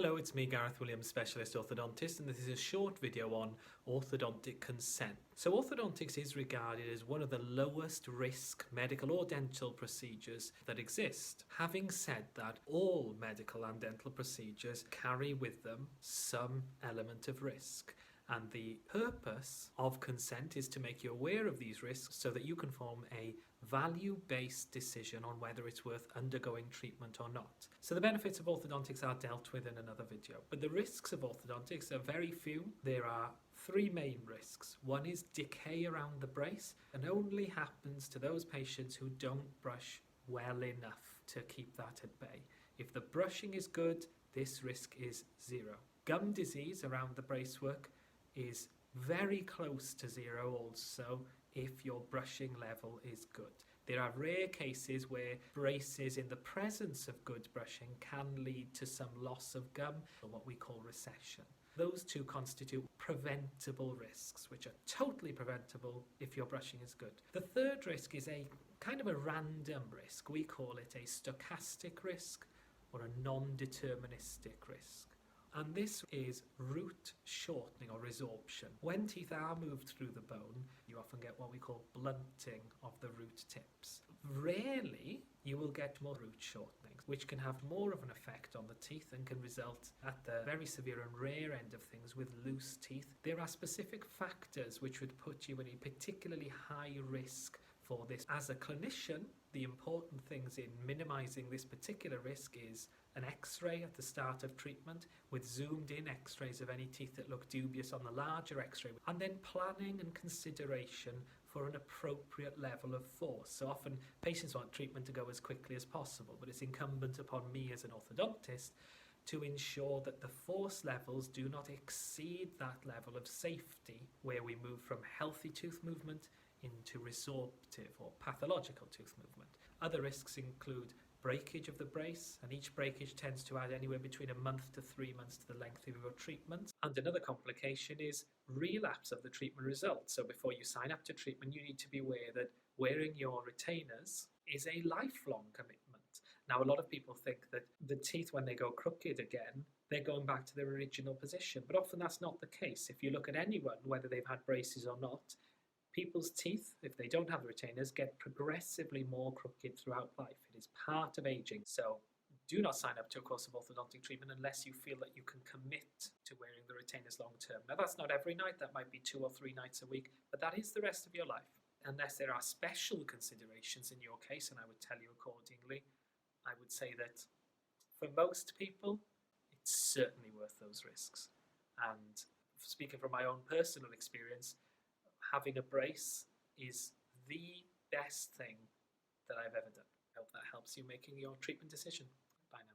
Hello, it's me, Gareth Williams, specialist orthodontist, and this is a short video on orthodontic consent. So orthodontics is regarded as one of the lowest risk medical or dental procedures that exist. Having said that, all medical and dental procedures carry with them some element of risk. And the purpose of consent is to make you aware of these risks so that you can form a value-based decision on whether it's worth undergoing treatment or not. So the benefits of orthodontics are dealt with in another video, but the risks of orthodontics are very few. There are three main risks. One is decay around the brace, and only happens to those patients who don't brush well enough to keep that at bay. If the brushing is good, this risk is zero. Gum disease around the bracework is very close to zero also if your brushing level is good. There are rare cases where braces in the presence of good brushing can lead to some loss of gum, or what we call recession. Those two constitute preventable risks, which are totally preventable if your brushing is good. The third risk is a kind of a random risk. We call it a stochastic risk or a non-deterministic risk. And this is root shortening or resorption. When teeth are moved through the bone, you often get what we call blunting of the root tips. Rarely you will get more root shortening, which can have more of an effect on the teeth and can result at the very severe and rare end of things with loose teeth. There are specific factors which would put you in a particularly high risk for this. As a clinician, the important things in minimizing this particular risk is an x-ray at the start of treatment with zoomed in x-rays of any teeth that look dubious on the larger x-ray, and then planning and consideration for an appropriate level of force. So often patients want treatment to go as quickly as possible, but it's incumbent upon me as an orthodontist to ensure that the force levels do not exceed that level of safety where we move from healthy tooth movement into resorptive or pathological tooth movement. Other risks include breakage of the brace, and each breakage tends to add anywhere between a month to 3 months to the length of your treatment. And another complication is relapse of the treatment results. So before you sign up to treatment, you need to be aware that wearing your retainers is a lifelong commitment. Now, a lot of people think that the teeth, when they go crooked again, they're going back to their original position, but often that's not the case. If you look at anyone, whether they've had braces or not, people's teeth, if they don't have the retainers, get progressively more crooked throughout life. It is part of aging. So do not sign up to a course of orthodontic treatment unless you feel that you can commit to wearing the retainers long term. Now, that's not every night. That might be 2 or 3 nights a week, but that is the rest of your life. Unless there are special considerations in your case, and I would tell you accordingly, I would say that for most people, it's certainly worth those risks. And speaking from my own personal experience, having a brace is the best thing that I've ever done. I hope that helps you making your treatment decision. Bye now.